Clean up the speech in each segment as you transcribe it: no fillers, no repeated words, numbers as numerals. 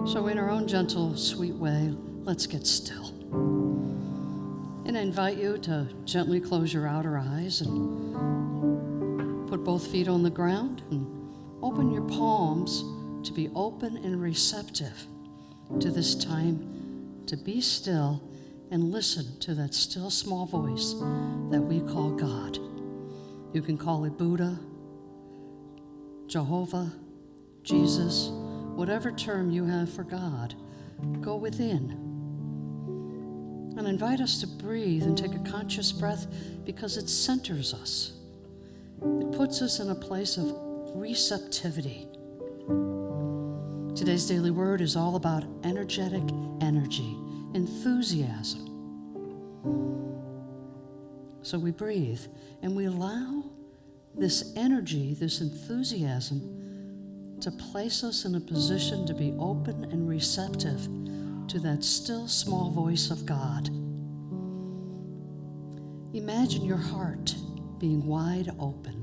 So in our own gentle, sweet way, let's get still. And I invite you to gently close your outer eyes and put both feet on the ground and open your palms to be open and receptive to this time to be still and listen to that still small voice that we call God. You can call it Buddha, Jehovah, Jesus, whatever term you have for God. Go within and invite us to breathe and take a conscious breath because it centers us. It puts us in a place of receptivity. Today's daily word is all about energetic energy, enthusiasm. So we breathe and we allow this energy, this enthusiasm, to place us in a position to be open and receptive to that still small voice of God. Imagine your heart being wide open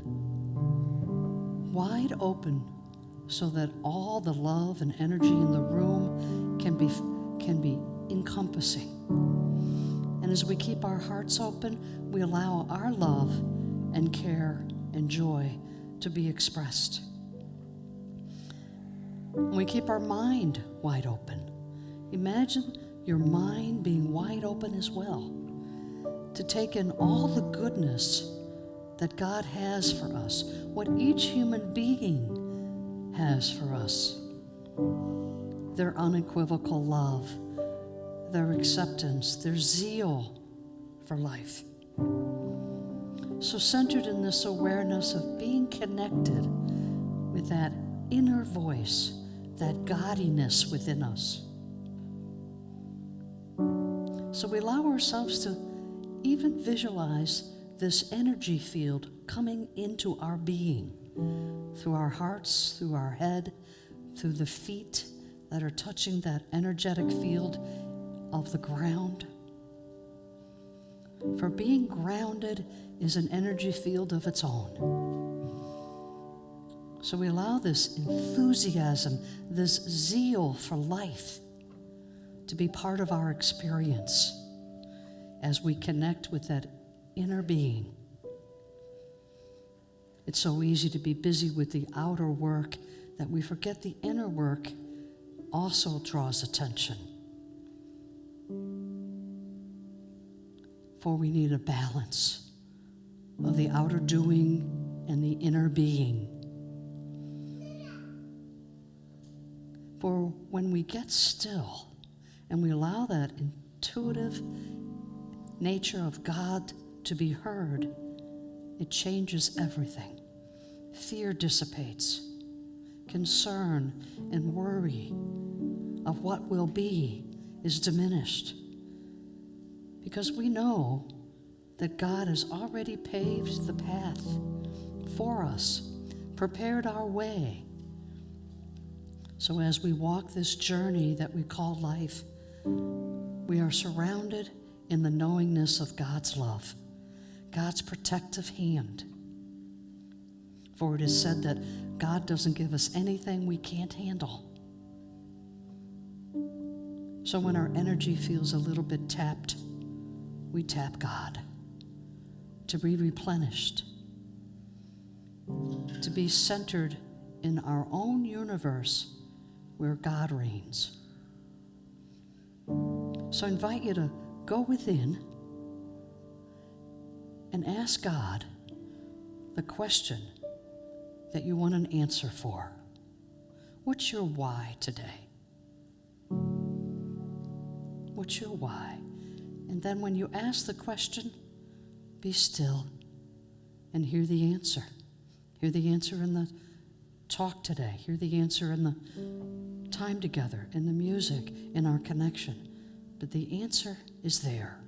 so that all the love and energy in the room can be encompassing. And as we keep our hearts open, we allow our love and care and joy to be expressed. And we keep our mind wide open. Imagine your mind being wide open as well to take in all the goodness that God has for us, what each human being has for us. Their unequivocal love, their acceptance, their zeal for life. So centered in this awareness of being connected with that inner voice, that godliness within us. So we allow ourselves to even visualize this energy field coming into our being, through our hearts, through our head, through the feet that are touching that energetic field of the ground. For being grounded is an energy field of its own. So we allow this enthusiasm, this zeal for life to be part of our experience as we connect with that inner being. It's so easy to be busy with the outer work that we forget the inner work also draws attention. For we need a balance of the outer doing and the inner being. For when we get still and we allow that intuitive nature of God to be heard, it changes everything. Fear dissipates. Concern and worry of what will be is diminished. Because we know that God has already paved the path for us, prepared our way. So as we walk this journey that we call life, we are surrounded in the knowingness of God's love, God's protective hand. For it is said that God doesn't give us anything we can't handle. So when our energy feels a little bit tapped, we tap God to be replenished, to be centered in our own universe where God reigns. So I invite you to go within and ask God the question that you want an answer for. What's your why today? What's your why? And then when you ask the question, be still and hear the answer. Hear the answer in the talk today. Hear the answer in the time together, in the music, in our connection. But the answer is there.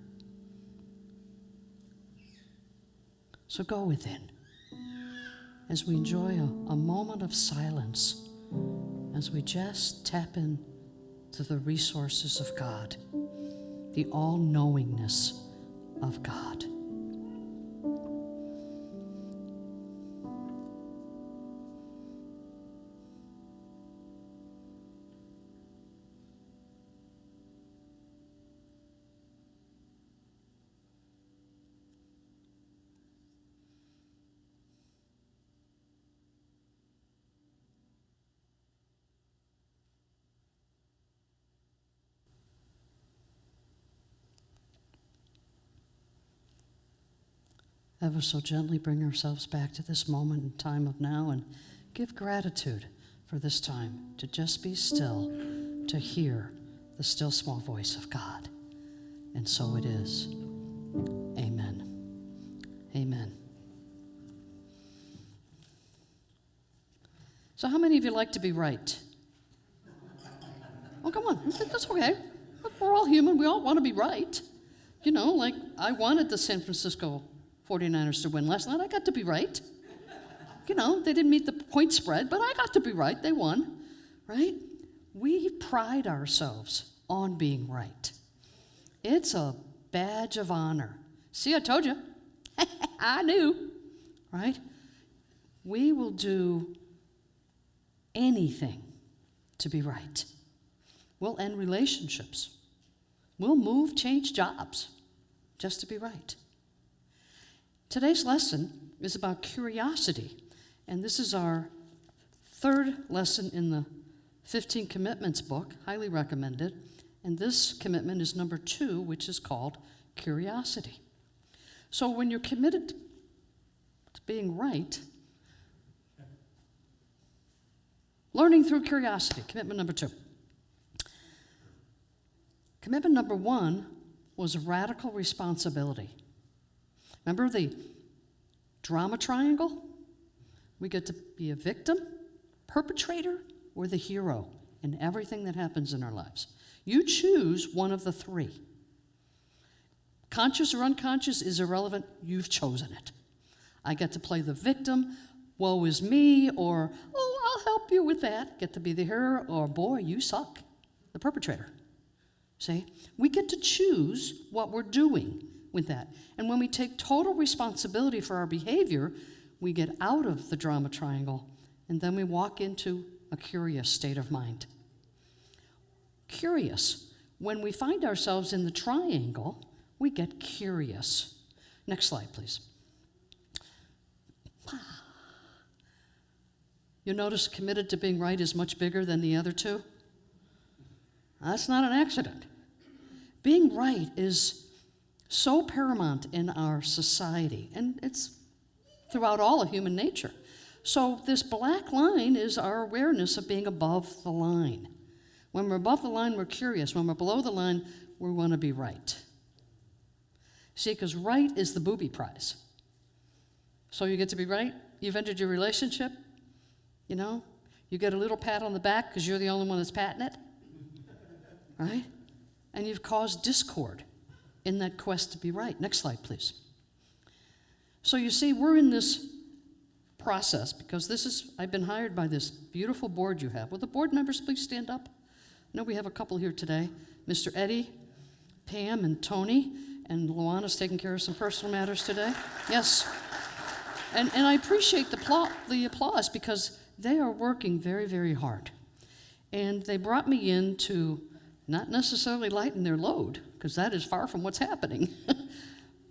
So go within as we enjoy a moment of silence, as we just tap in to the resources of God, the all-knowingness of God. ever so gently bring ourselves back to this moment in time of now and give gratitude for this time to just be still, to hear the still small voice of God. And so it is. Amen. Amen. So how many of you like to be right? Oh, come on. That's okay. We're all human. We all want to be right. You know, like I wanted the San Francisco 49ers to win last night. I got to be right. You know, they didn't meet the point spread, but I got to be right. They won, right? We pride ourselves on being right. It's a badge of honor. See, I told you. I knew, right? We will do anything to be right. We'll end relationships. We'll move, change jobs just to be right. Today's lesson is about curiosity, and this is our third lesson in the 15 Commitments book, highly recommended, and this commitment is number 2, which is called curiosity. So when you're committed to being right, learning through curiosity, commitment number 2. Commitment number 1 was radical responsibility. Remember the drama triangle? We get to be a victim, perpetrator, or the hero in everything that happens in our lives. You choose one of the 3. Conscious or unconscious is irrelevant. You've chosen it. I get to play the victim, woe is me, or, oh, I'll help you with that. Get to be the hero, or, boy, you suck, the perpetrator. See? We get to choose what we're doing with that. And when we take total responsibility for our behavior, we get out of the drama triangle, and then we walk into a curious state of mind. Curious. When we find ourselves in the triangle, we get curious. Next slide, please. You'll notice committed to being right is much bigger than the other 2. That's not an accident. Being right is so paramount in our society, and it's throughout all of human nature. So this black line is our awareness of being above the line. When we're above the line, we're curious. When we're below the line, we want to be right. See, because right is the booby prize. So you get to be right. You've entered your relationship. You know, you get a little pat on the back because you're the only one that's patting it. Right? And you've caused discord in that quest to be right. Next slide, please. So you see, we're in this process because I've been hired by this beautiful board you have. Will the board members please stand up? I know we have a couple here today. Mr. Eddie, Pam, and Tony, and Luana's taking care of some personal matters today. Yes. And I appreciate the applause because they are working very, very hard. And they brought me in to not necessarily lighten their load, because that is far from what's happening.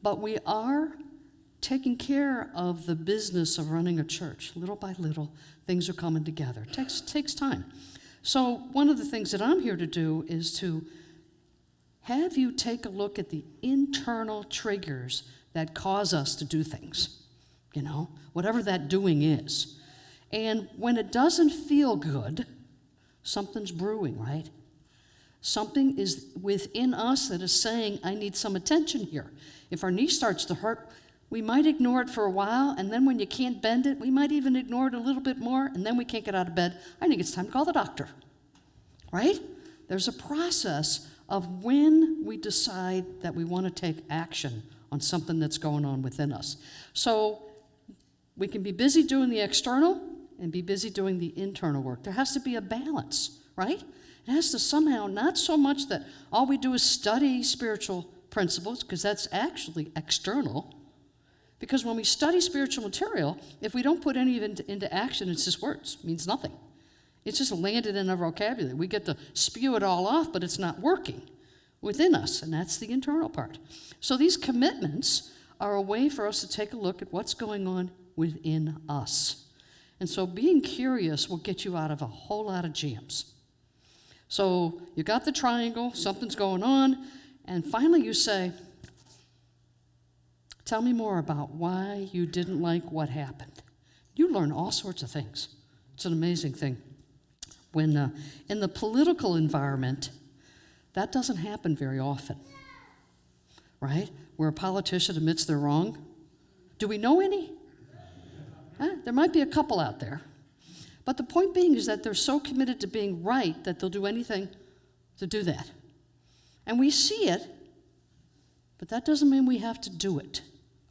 But we are taking care of the business of running a church. Little by little, things are coming together. It takes time. So one of the things that I'm here to do is to have you take a look at the internal triggers that cause us to do things, you know, whatever that doing is. And when it doesn't feel good, something's brewing, right? Something is within us that is saying, I need some attention here. If our knee starts to hurt, we might ignore it for a while, and then when you can't bend it, we might even ignore it a little bit more, and then we can't get out of bed. I think it's time to call the doctor, right? There's a process of when we decide that we want to take action on something that's going on within us. So we can be busy doing the external and be busy doing the internal work. There has to be a balance, right? It has to somehow, not so much that all we do is study spiritual principles, because that's actually external. Because when we study spiritual material, if we don't put any of it into action, it's just words. It means nothing. It's just landed in our vocabulary. We get to spew it all off, but it's not working within us, and that's the internal part. So these commitments are a way for us to take a look at what's going on within us. And so being curious will get you out of a whole lot of jams. So you got the triangle, something's going on, and finally you say, Tell me more about why you didn't like what happened. You learn all sorts of things. It's an amazing thing. When in the political environment, that doesn't happen very often, right? Where a politician admits they're wrong. Do we know any? There might be a couple out there. But the point being is that they're so committed to being right that they'll do anything to do that. And we see it, but that doesn't mean we have to do it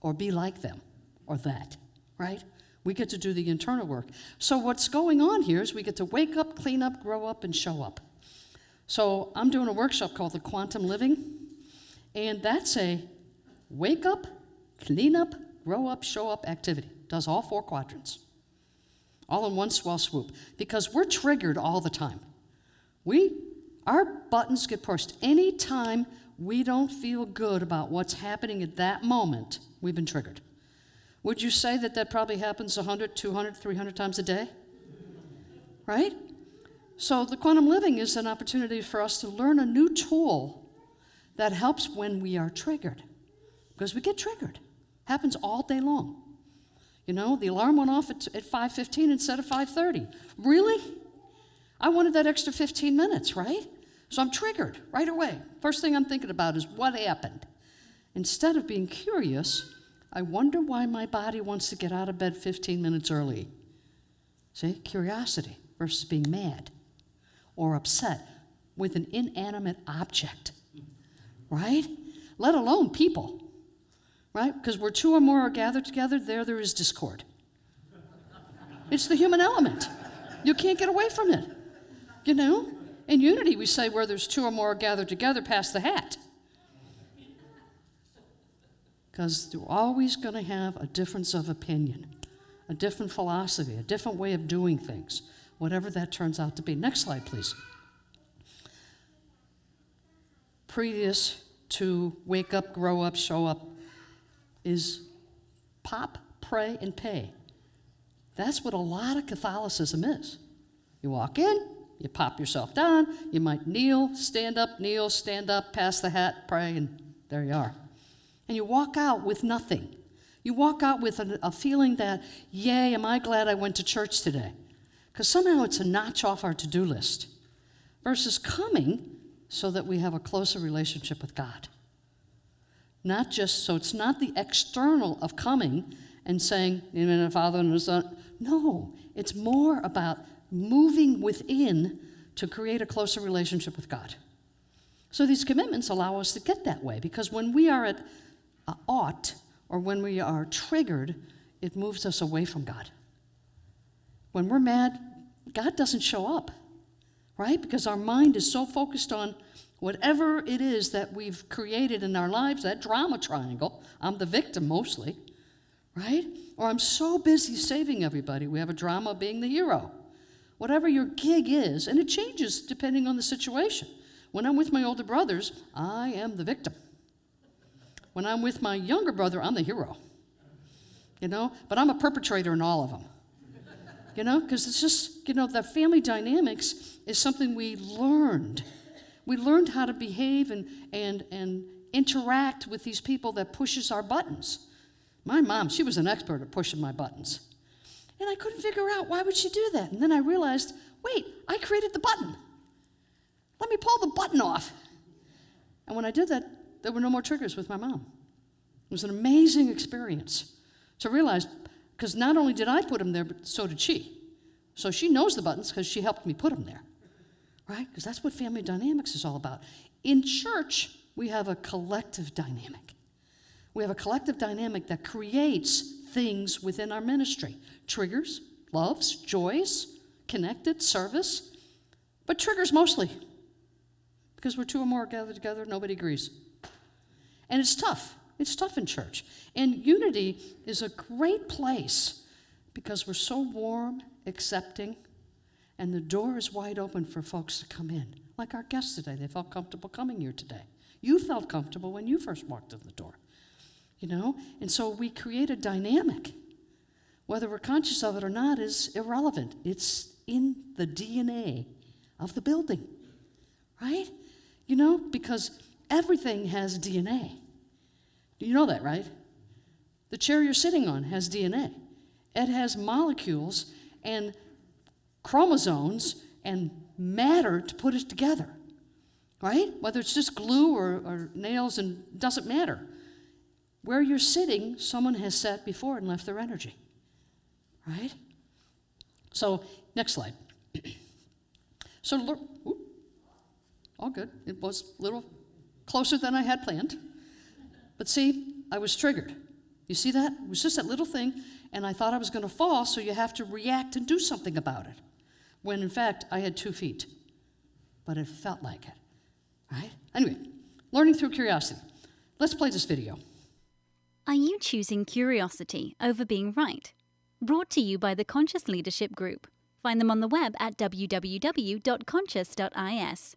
or be like them or that, right? We get to do the internal work. So what's going on here is we get to wake up, clean up, grow up, and show up. So I'm doing a workshop called the Quantum Living, and that's a wake up, clean up, grow up, show up activity. Does all 4 quadrants, all in one swell swoop, because we're triggered all the time. Our buttons get pushed. Anytime we don't feel good about what's happening at that moment, we've been triggered. Would you say that probably happens 100, 200, 300 times a day? Right? So the quantum living is an opportunity for us to learn a new tool that helps when we are triggered. Because we get triggered. Happens all day long. You know, the alarm went off at 5:15 instead of 5:30. Really? I wanted that extra 15 minutes, right? So I'm triggered right away. First thing I'm thinking about is what happened. Instead of being curious, I wonder why my body wants to get out of bed 15 minutes early. See, curiosity versus being mad or upset with an inanimate object, right? Let alone people, right? Because where 2 or more are gathered together, there is discord. It's the human element. You can't get away from it, you know? In unity, we say where there's 2 or more gathered together, pass the hat. Because they're always going to have a difference of opinion, a different philosophy, a different way of doing things, whatever that turns out to be. Next slide, please. Previous to wake up, grow up, show up is pop, pray, and pay. That's what a lot of Catholicism is. You walk in, you pop yourself down, you might kneel, stand up, pass the hat, pray, and there you are. And you walk out with nothing. You walk out with a feeling that, yay, am I glad I went to church today? Because somehow it's a notch off our to-do list. Versus coming so that we have a closer relationship with God. Not just, so it's not the external of coming and saying, in the Father and the Son. No, it's more about moving within to create a closer relationship with God. So these commitments allow us to get that way, because when we are at ought, or when we are triggered, it moves us away from God. When we're mad, God doesn't show up, right? Because our mind is so focused on whatever it is that we've created in our lives, that drama triangle. I'm the victim mostly, right? Or I'm so busy saving everybody. We have a drama being the hero. Whatever your gig is, and it changes depending on the situation. When I'm with my older brothers, I am the victim. When I'm with my younger brother, I'm the hero, you know? But I'm a perpetrator in all of them, you know? Because it's just, you know, the family dynamics is something we learned. We learned how to behave and interact with these people that pushes our buttons. My mom, she was an expert at pushing my buttons. And I couldn't figure out why would she do that. And then I realized, wait, I created the button. Let me pull the button off. And when I did that, there were no more triggers with my mom. It was an amazing experience to realize, because not only did I put them there, but so did she. So she knows the buttons because she helped me put them there, right? Because that's what family dynamics is all about. In church, we have a collective dynamic. We have a collective dynamic that creates things within our ministry. Triggers, loves, joys, connected, service, but triggers mostly. Because we're 2 or more gathered together, nobody agrees. And it's tough. It's tough in church. And unity is a great place because we're so warm, accepting, and the door is wide open for folks to come in. Like our guests today, they felt comfortable coming here today. You felt comfortable when you first walked in the door, you know? And so we create a dynamic. Whether we're conscious of it or not is irrelevant. It's in the DNA of the building, right? You know, because everything has DNA. You know that, right? The chair you're sitting on has DNA. It has molecules and chromosomes and matter to put it together, right? Whether it's just glue or nails, and doesn't matter. Where you're sitting, someone has sat before and left their energy, right? So, next slide. So, all good. It was a little closer than I had planned. But see, I was triggered. You see that? It was just that little thing, and I thought I was going to fall, so you have to react and do something about it. When, in fact, I had 2 feet. But it felt like it, right? Anyway, learning through curiosity. Let's play this video. Are you choosing curiosity over being right? Brought to you by the Conscious Leadership Group. Find them on the web at www.conscious.is.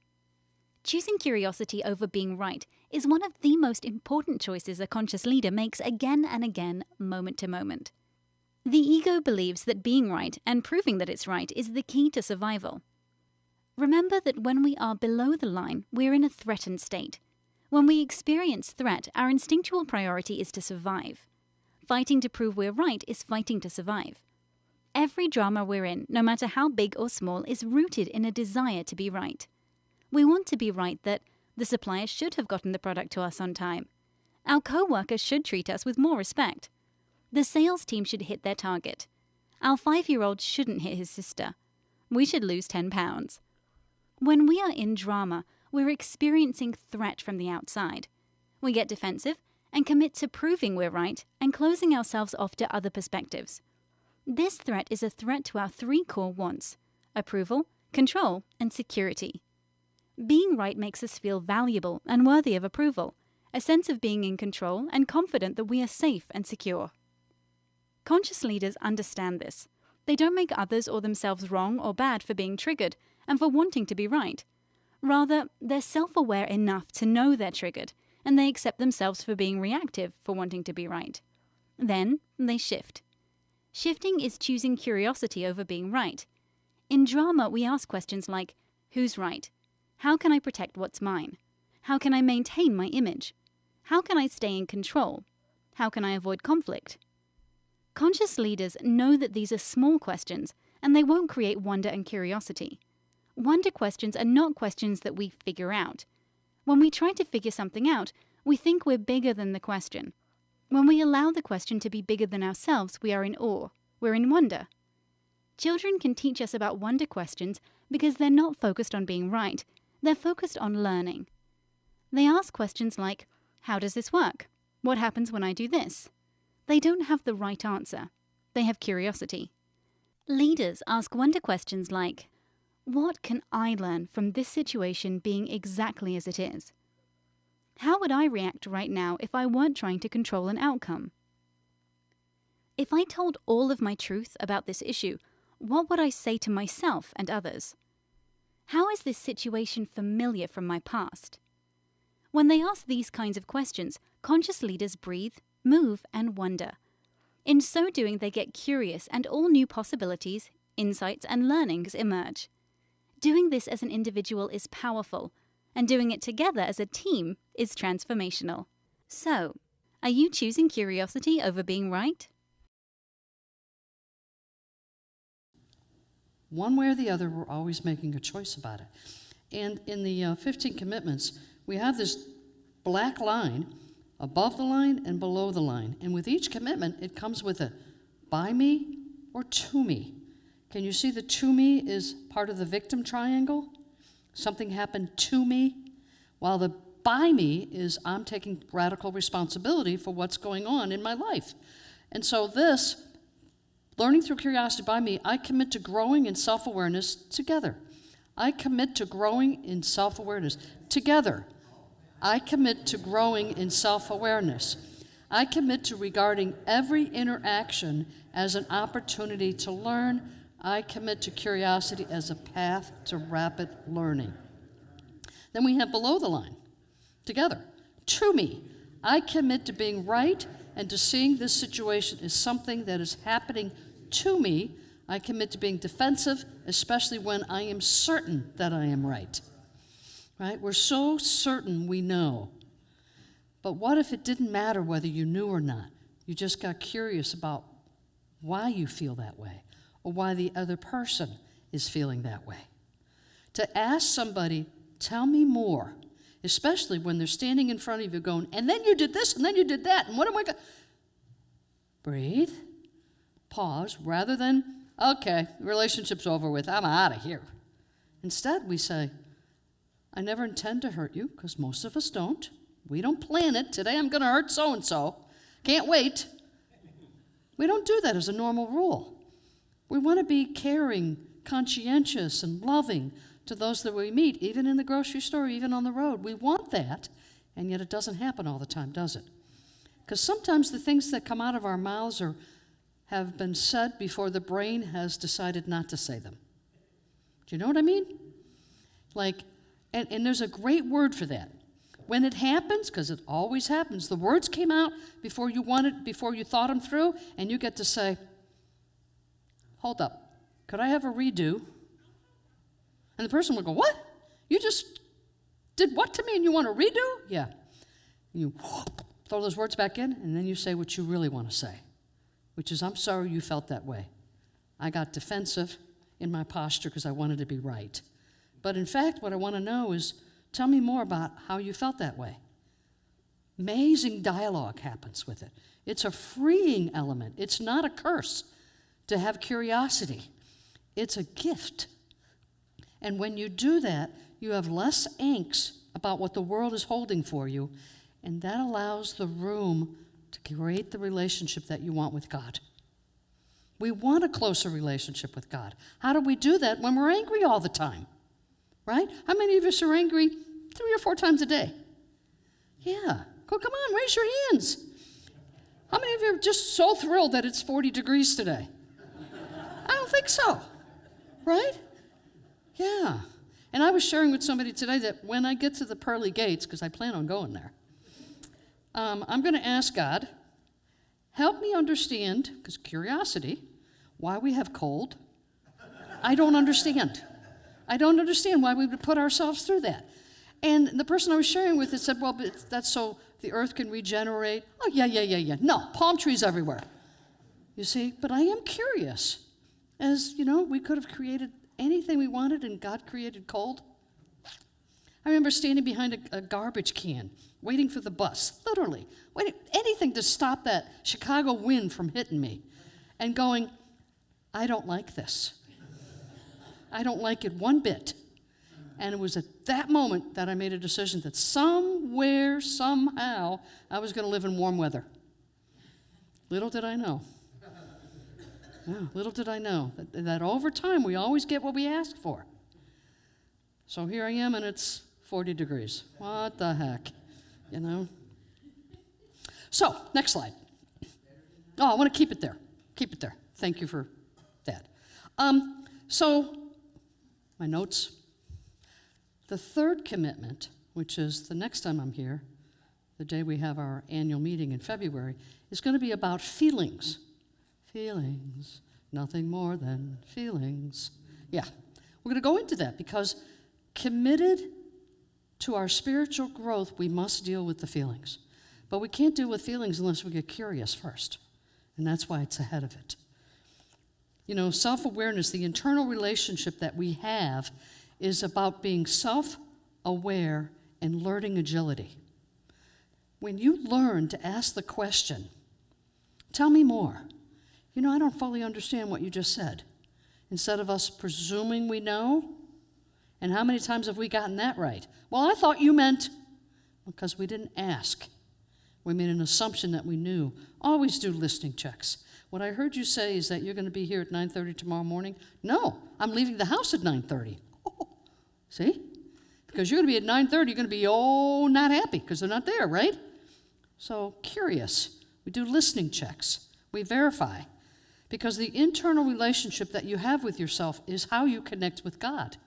Choosing curiosity over being right is one of the most important choices a conscious leader makes again and again, moment to moment. The ego believes that being right and proving that it's right is the key to survival. Remember that when we are below the line, we're in a threatened state. When we experience threat, our instinctual priority is to survive. Fighting to prove we're right is fighting to survive. Every drama we're in, no matter how big or small, is rooted in a desire to be right. We want to be right that the supplier should have gotten the product to us on time. Our co-workers should treat us with more respect. The sales team should hit their target. Our 5-year-old shouldn't hit his sister. We should lose 10 pounds. When we are in drama, we're experiencing threat from the outside. We get defensive and commit to proving we're right and closing ourselves off to other perspectives. This threat is a threat to our 3 core wants: approval, control, and security. Being right makes us feel valuable and worthy of approval, a sense of being in control and confident that we are safe and secure. Conscious leaders understand this. They don't make others or themselves wrong or bad for being triggered and for wanting to be right. Rather, they're self-aware enough to know they're triggered, and they accept themselves for being reactive for wanting to be right. Then, they shift. Shifting is choosing curiosity over being right. In drama, we ask questions like, who's right? How can I protect what's mine? How can I maintain my image? How can I stay in control? How can I avoid conflict? Conscious leaders know that these are small questions, and they won't create wonder and curiosity. Wonder questions are not questions that we figure out. When we try to figure something out, we think we're bigger than the question. When we allow the question to be bigger than ourselves, we are in awe. We're in wonder. Children can teach us about wonder questions because they're not focused on being right. They're focused on learning. They ask questions like, how does this work? What happens when I do this? They don't have the right answer. They have curiosity. Leaders ask wonder questions like, what can I learn from this situation being exactly as it is? How would I react right now if I weren't trying to control an outcome? If I told all of my truth about this issue, what would I say to myself and others? How is this situation familiar from my past? When they ask these kinds of questions, conscious leaders breathe, move, and wonder. In so doing, they get curious and all new possibilities, insights, and learnings emerge. Doing this as an individual is powerful, and doing it together as a team is transformational. So, are you choosing curiosity over being right? One way or the other, we're always making a choice about it. And in the 15 commitments, we have this black line above the line and below the line. And with each commitment, it comes with a by me or to me. Can you see the to me is part of the victim triangle? Something happened to me. While the by me is I'm taking radical responsibility for what's going on in my life. And so this, learning through curiosity by me, I commit to growing in self-awareness together. I commit to growing in self-awareness together. I commit to growing in self-awareness. I commit to regarding every interaction as an opportunity to learn. I commit to curiosity as a path to rapid learning. Then we have below the line, together. To me, I commit to being right and to seeing this situation as something that is happening to me. I commit to being defensive, especially when I am certain that I am right. Right? We're so certain we know. But what if it didn't matter whether you knew or not? You just got curious about why you feel that way or why the other person is feeling that way. To ask somebody, tell me more, especially when they're standing in front of you going, and then you did this, and then you did that, and what am I going to... Breathe, pause, rather than, okay, relationship's over with, I'm out of here. Instead, we say, I never intend to hurt you, because most of us don't. We don't plan it. Today I'm going to hurt so-and-so. Can't wait. We don't do that as a normal rule. We want to be caring, conscientious, and loving to those that we meet, even in the grocery store, even on the road. We want that, and yet it doesn't happen all the time, does it? Because sometimes the things that come out of our mouths have been said before the brain has decided not to say them. Do you know what I mean? And there's a great word for that. When it happens, because it always happens, the words came out before you thought them through, and you get to say, hold up, could I have a redo? And the person would go, what? You just did what to me and you want a redo? Yeah. You throw those words back in, and then you say what you really want to say, which is, I'm sorry you felt that way. I got defensive in my posture because I wanted to be right. But in fact, what I want to know is, tell me more about how you felt that way. Amazing dialogue happens with it. It's a freeing element. It's not a curse to have curiosity. It's a gift. And when you do that, you have less angst about what the world is holding for you, and that allows the room to create the relationship that you want with God. We want a closer relationship with God. How do we do that when we're angry all the time? Right? How many of us are angry 3 or 4 times a day? Yeah. Come on, raise your hands. How many of you are just so thrilled that it's 40 degrees today? I don't think so. Right? Yeah. And I was sharing with somebody today that when I get to the pearly gates, because I plan on going there, I'm going to ask God, help me understand, because curiosity, why we have cold. I don't understand. I don't understand why we would put ourselves through that. And the person I was sharing with said, well, but that's so the earth can regenerate. Oh, yeah. No, palm trees everywhere. You see, but I am curious. As, we could have created anything we wanted and God created cold. I remember standing behind a garbage can, waiting for the bus, literally, waiting, anything to stop that Chicago wind from hitting me, and going, I don't like this. I don't like it one bit. And it was at that moment that I made a decision that somewhere, somehow, I was going to live in warm weather. Little did I know. Yeah, little did I know that over time we always get what we ask for. So here I am, and it's 40 degrees. What the heck, So, next slide. Oh, I want to keep it there. Keep it there. Thank you for that. So, my notes. The third commitment, which is the next time I'm here, the day we have our annual meeting in February, is going to be about feelings. Feelings, nothing more than feelings. Yeah, we're going to go into that because committed to our spiritual growth, we must deal with the feelings. But we can't deal with feelings unless we get curious first, and that's why it's ahead of it. Self-awareness, the internal relationship that we have, is about being self-aware and learning agility. When you learn to ask the question, tell me more. I don't fully understand what you just said. Instead of us presuming we know, and how many times have we gotten that right? Well, I thought you meant, because we didn't ask. We made an assumption that we knew. Always do listening checks. What I heard you say is that you're going to be here at 9:30 tomorrow morning. No, I'm leaving the house at 9:30. Oh, see? Because you're going to be at 9:30, you're going to be, not happy because they're not there, right? So, curious. We do listening checks. We verify. Because the internal relationship that you have with yourself is how you connect with God.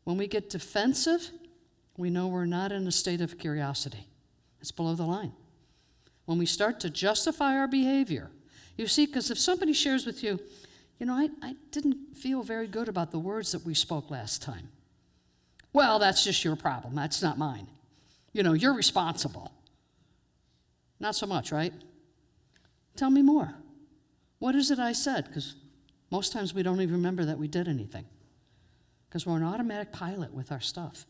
When we get defensive, we know we're not in a state of curiosity. It's below the line. When we start to justify our behavior, you see, because if somebody shares with you, I didn't feel very good about the words that we spoke last time. Well, that's just your problem. That's not mine. You're responsible. Not so much, right? Tell me more. What is it I said? Because most times we don't even remember that we did anything, because we're an automatic pilot with our stuff.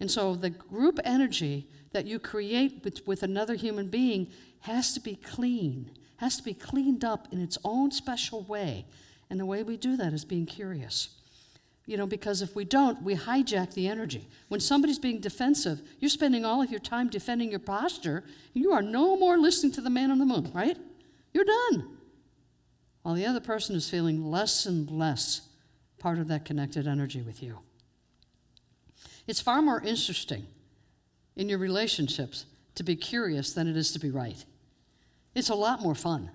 And so the group energy that you create with another human being has to be clean, has to be cleaned up in its own special way. And the way we do that is being curious. Because if we don't, we hijack the energy. When somebody's being defensive, you're spending all of your time defending your posture, and you are no more listening to the man on the moon, right? You're done. While the other person is feeling less and less part of that connected energy with you. It's far more interesting in your relationships to be curious than it is to be right. It's a lot more fun.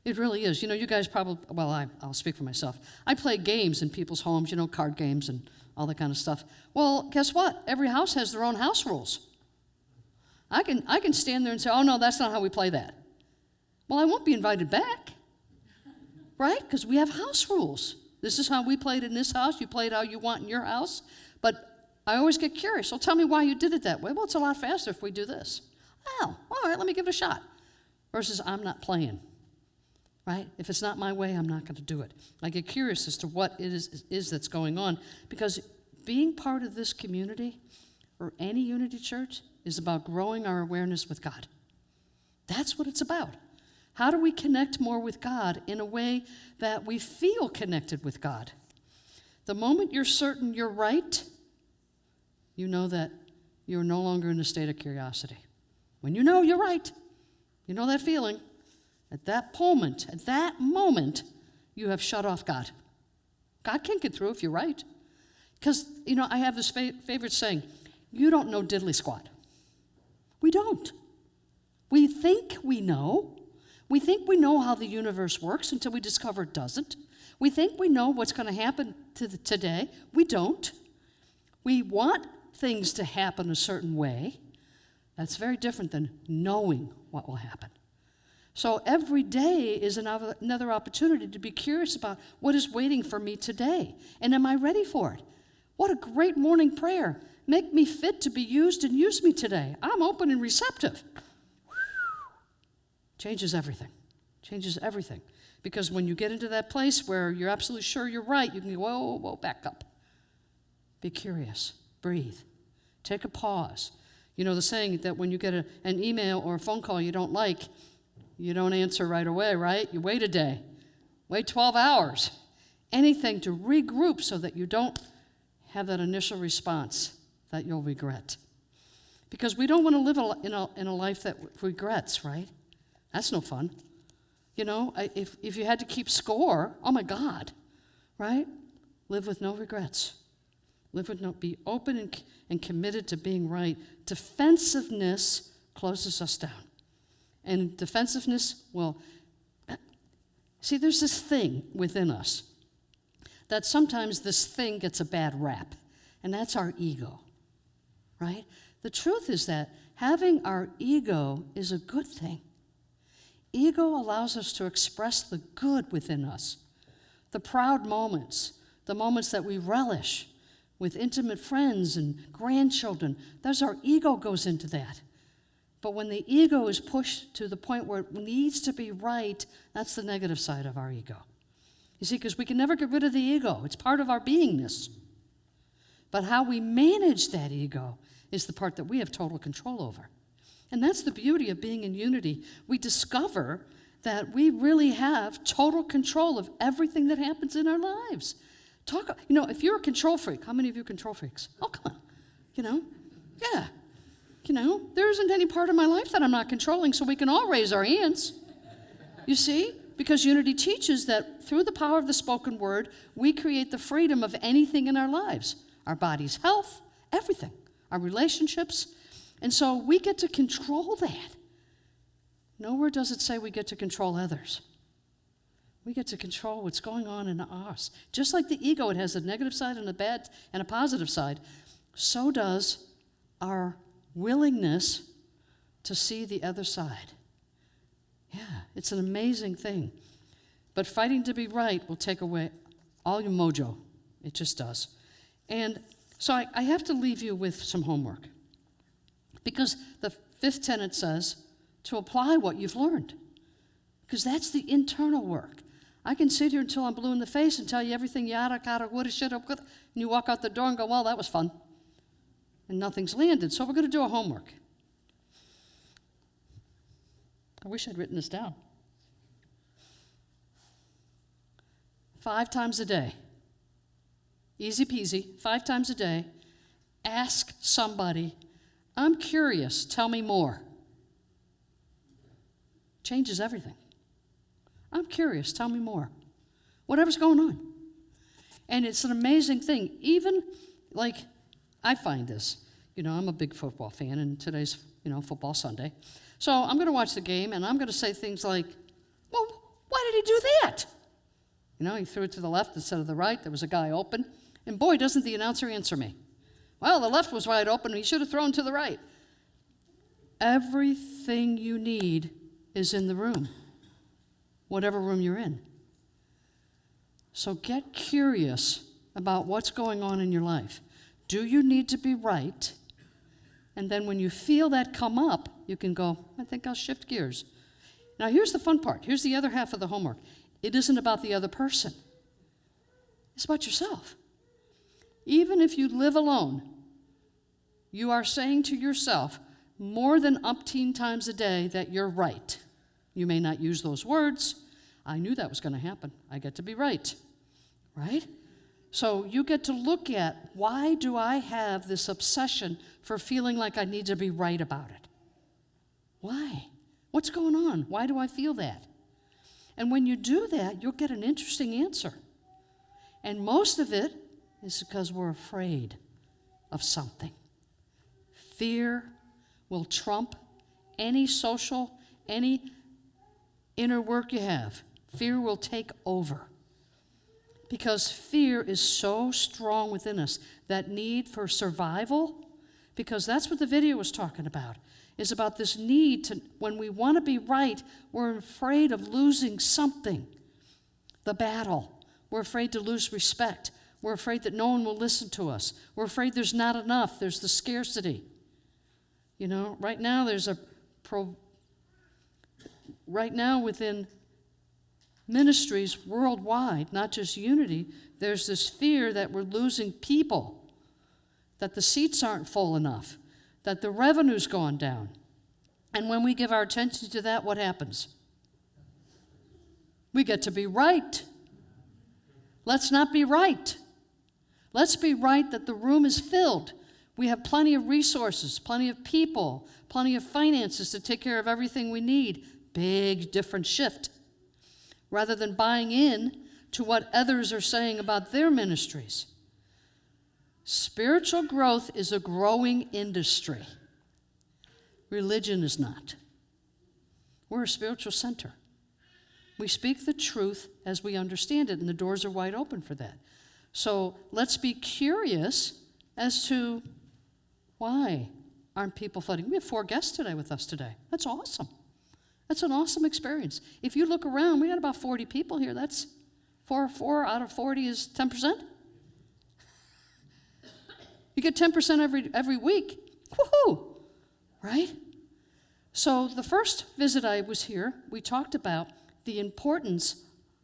It really is. You guys probably, I'll speak for myself. I play games in people's homes, card games and all that kind of stuff. Well, guess what? Every house has their own house rules. I can stand there and say, oh, no, that's not how we play that. Well, I won't be invited back, right? Because we have house rules. This is how we played in this house. You play it how you want in your house. But I always get curious. Well, tell me why you did it that way. Well, it's a lot faster if we do this. Oh, all right, let me give it a shot. Versus I'm not playing. Right? If it's not my way, I'm not going to do it. I get curious as to what it is that's going on, because being part of this community or any unity church is about growing our awareness with God. That's what it's about. How do we connect more with God in a way that we feel connected with God? The moment you're certain you're right, you know that you're no longer in a state of curiosity. When you know you're right, you know that feeling. At that moment, you have shut off God. God can't get through if you're right. Because, I have this favorite saying, you don't know diddly squat. We don't. We think we know. We think we know how the universe works until we discover it doesn't. We think we know what's going to happen today. We don't. We want things to happen a certain way. That's very different than knowing what will happen. So every day is another opportunity to be curious about what is waiting for me today. And am I ready for it? What a great morning prayer. Make me fit to be used and use me today. I'm open and receptive. Changes everything. Changes everything. Because when you get into that place where you're absolutely sure you're right, you can go, whoa, back up. Be curious. Breathe. Take a pause. The saying that when you get an email or a phone call you don't like, you don't answer right away, right? You wait a day. Wait 12 hours. Anything to regroup so that you don't have that initial response that you'll regret. Because we don't want to live in a life that regrets, right? That's no fun. If you had to keep score, oh my God, right? Live with no regrets. Be open and committed to being right. Defensiveness closes us down. And defensiveness, there's this thing within us that sometimes this thing gets a bad rap, and that's our ego, right? The truth is that having our ego is a good thing. Ego allows us to express the good within us, the proud moments, the moments that we relish with intimate friends and grandchildren. There's our ego goes into that. But when the ego is pushed to the point where it needs to be right, that's the negative side of our ego. You see, because we can never get rid of the ego. It's part of our beingness. But how we manage that ego is the part that we have total control over. And that's the beauty of being in unity. We discover that we really have total control of everything that happens in our lives. If you're a control freak, how many of you are control freaks? Oh, come on. Yeah. There isn't any part of my life that I'm not controlling, so we can all raise our hands. You see? Because unity teaches that through the power of the spoken word, we create the freedom of anything in our lives. Our body's health, everything. Our relationships. And so we get to control that. Nowhere does it say we get to control others. We get to control what's going on in us. Just like the ego, it has a negative side and a bad and a positive side. So does our willingness to see the other side. Yeah, it's an amazing thing. But fighting to be right will take away all your mojo. It just does. And so I have to leave you with some homework. Because the fifth tenet says to apply what you've learned. Because that's the internal work. I can sit here until I'm blue in the face and tell you everything yada, coulda, woulda, shoulda, coulda, and you walk out the door and go, well, that was fun. And nothing's landed. So we're going to do a homework. I wish I'd written this down. 5 times a day. Easy peasy, 5 times a day. Ask somebody, I'm curious, tell me more. Changes everything. I'm curious, tell me more. Whatever's going on. And it's an amazing thing. Even, like, I find this. I'm a big football fan, and today's, football Sunday. So I'm going to watch the game, and I'm going to say things like, well, why did he do that? He threw it to the left instead of the right. There was a guy open. And boy, doesn't the announcer answer me. Well, the left was wide open, and he should have thrown to the right. Everything you need is in the room, whatever room you're in. So get curious about what's going on in your life. Do you need to be right? And then when you feel that come up, you can go, I think I'll shift gears. Now here's the fun part. Here's the other half of the homework. It isn't about the other person. It's about yourself. Even if you live alone, you are saying to yourself more than umpteen times a day that you're right. You may not use those words. I knew that was going to happen. I get to be right. Right? So you get to look at, why do I have this obsession for feeling like I need to be right about it? Why? What's going on? Why do I feel that? And when you do that, you'll get an interesting answer. And most of it is because we're afraid of something. Fear will trump any social, any inner work you have. Fear will take over. Because fear is so strong within us, that need for survival, because that's what the video was talking about, is about this need to, when we want to be right, we're afraid of losing something. The battle. We're afraid to lose respect. We're afraid that no one will listen to us. We're afraid there's not enough. There's the scarcity. Right now there's right now within ministries worldwide, not just Unity, there's this fear that we're losing people, that the seats aren't full enough, that the revenue's gone down. And when we give our attention to that, what happens? We get to be right. Let's not be right. Let's be right that the room is filled. We have plenty of resources, plenty of people, plenty of finances to take care of everything we need. Big, different shift. Rather than buying in to what others are saying about their ministries. Spiritual growth is a growing industry. Religion is not. We're a spiritual center. We speak the truth as we understand it, and the doors are wide open for that. So let's be curious as to, why aren't people flooding? We have 4 guests today with us today. That's awesome. That's an awesome experience. If you look around, we got about 40 people here. That's 4 out of 40 is 10%. You get 10% every week. Woohoo! Right? So the first visit I was here, we talked about the importance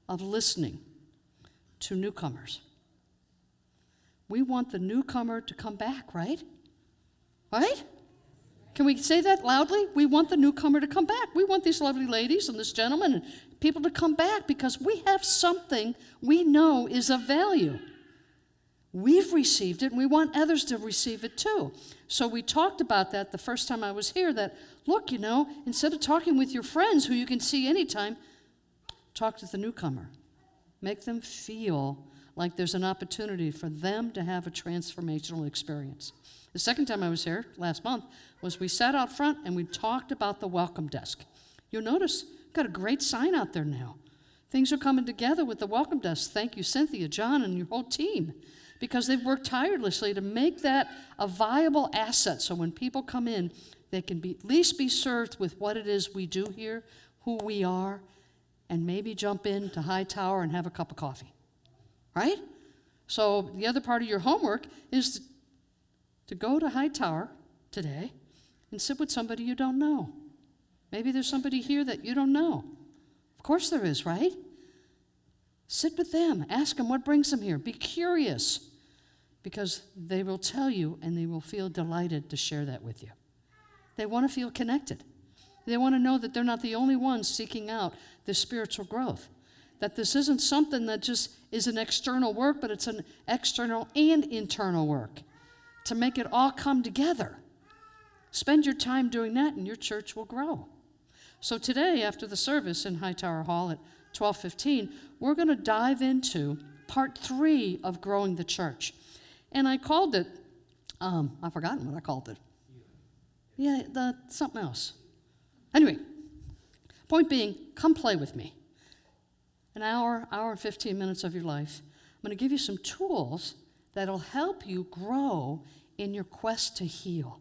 of listening to newcomers. We want the newcomer to come back, right? Right? Can we say that loudly? We want the newcomer to come back. We want these lovely ladies and this gentleman and people to come back because we have something we know is of value. We've received it, and we want others to receive it too. So we talked about that the first time I was here, that, look, instead of talking with your friends who you can see anytime, talk to the newcomer. Make them feel like there's an opportunity for them to have a transformational experience. The second time I was here, last month, was we sat out front and we talked about the welcome desk. You'll notice, got a great sign out there now. Things are coming together with the welcome desk. Thank you, Cynthia, John, and your whole team, because they've worked tirelessly to make that a viable asset so when people come in, they can at least be served with what it is we do here, who we are, and maybe jump into Hightower and have a cup of coffee. Right? So the other part of your homework is to go to Hightower today and sit with somebody you don't know. Maybe there's somebody here that you don't know. Of course there is, right? Sit with them. Ask them what brings them here. Be curious, because they will tell you and they will feel delighted to share that with you. They want to feel connected. They want to know that they're not the only ones seeking out this spiritual growth, that this isn't something that just is an external work, but it's an external and internal work to make it all come together. Spend your time doing that and your church will grow. So today, after the service in Hightower Hall at 12:15, we're going to dive into part 3 of growing the church. And I called it, I've forgotten what I called it. Yeah, something else. Anyway, point being, come play with me. An hour and 15 minutes of your life. I'm going to give you some tools that'll help you grow in your quest to heal.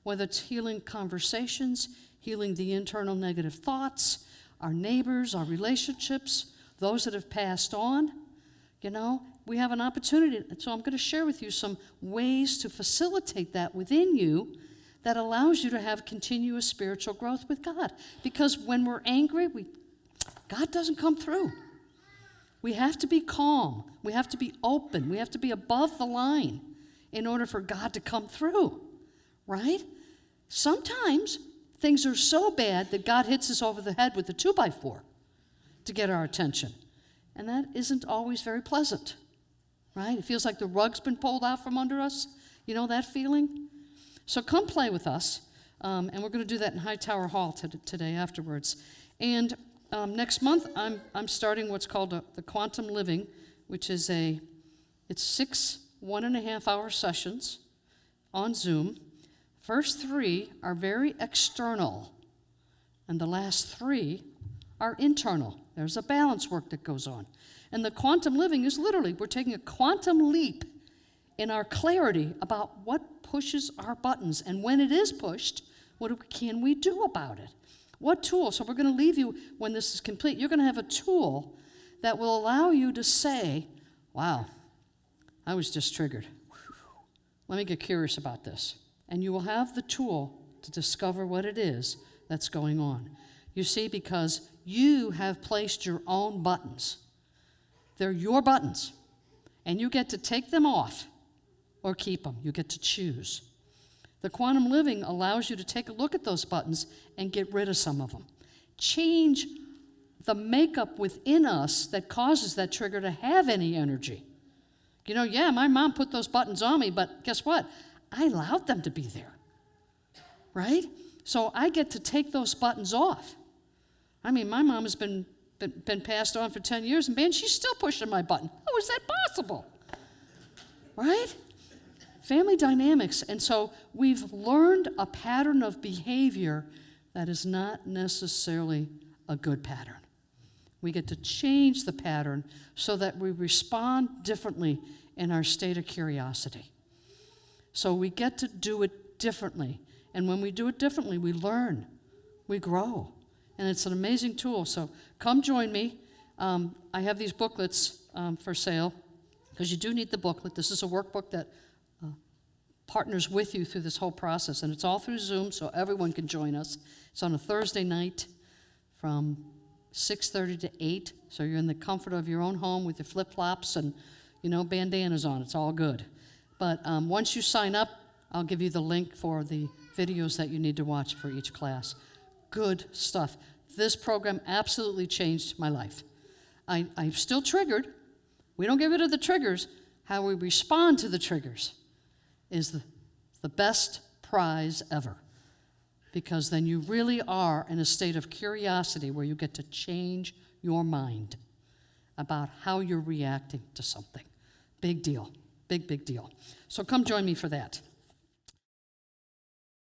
Whether it's healing conversations, healing the internal negative thoughts, our neighbors, our relationships, those that have passed on. You know, we have an opportunity. So I'm going to share with you some ways to facilitate that within you that allows you to have continuous spiritual growth with God. Because when we're angry, God doesn't come through. We have to be calm. We have to be open. We have to be above the line in order for God to come through, right? Sometimes things are so bad that God hits us over the head with a 2x4 to get our attention. And that isn't always very pleasant, right? It feels like the rug's been pulled out from under us. You know that feeling? So come play with us, and we're going to do that in Hightower Hall today afterwards. And next month, I'm starting what's called the Quantum Living, which is it's 6 1.5-hour sessions on Zoom. First 3 are very external, and the last 3 are internal. There's a balance work that goes on. And the quantum living is literally, we're taking a quantum leap in our clarity about what pushes our buttons, and when it is pushed, what can we do about it? What tool? So we're going to leave you, when this is complete, you're going to have a tool that will allow you to say, wow, I was just triggered. Let me get curious about this. And you will have the tool to discover what it is that's going on. You see, because you have placed your own buttons. They're your buttons. And you get to take them off or keep them. You get to choose. The quantum living allows you to take a look at those buttons and get rid of some of them. Change the makeup within us that causes that trigger to have any energy. You know, yeah, my mom put those buttons on me, but guess what? I allowed them to be there, right? So I get to take those buttons off. I mean, my mom has been passed on for 10 years, and man, she's still pushing my button. How is that possible? Right? Family dynamics. And so we've learned a pattern of behavior that is not necessarily a good pattern. We get to change the pattern so that we respond differently in our state of curiosity. So we get to do it differently. And when we do it differently, we learn, we grow. And it's an amazing tool. So come join me. I have these booklets for sale, because you do need the booklet. This is a workbook that partners with you through this whole process. And it's all through Zoom, so everyone can join us. It's on a Thursday night from 6:30 to 8. So you're in the comfort of your own home with your flip-flops and, bandanas on. It's all good. But once you sign up, I'll give you the link for the videos that you need to watch for each class. Good stuff. This program absolutely changed my life. I'm still triggered. We don't get rid of the triggers. How we respond to the triggers is the best prize ever. Because then you really are in a state of curiosity where you get to change your mind about how you're reacting to something. Big deal. Big, big deal. So come join me for that.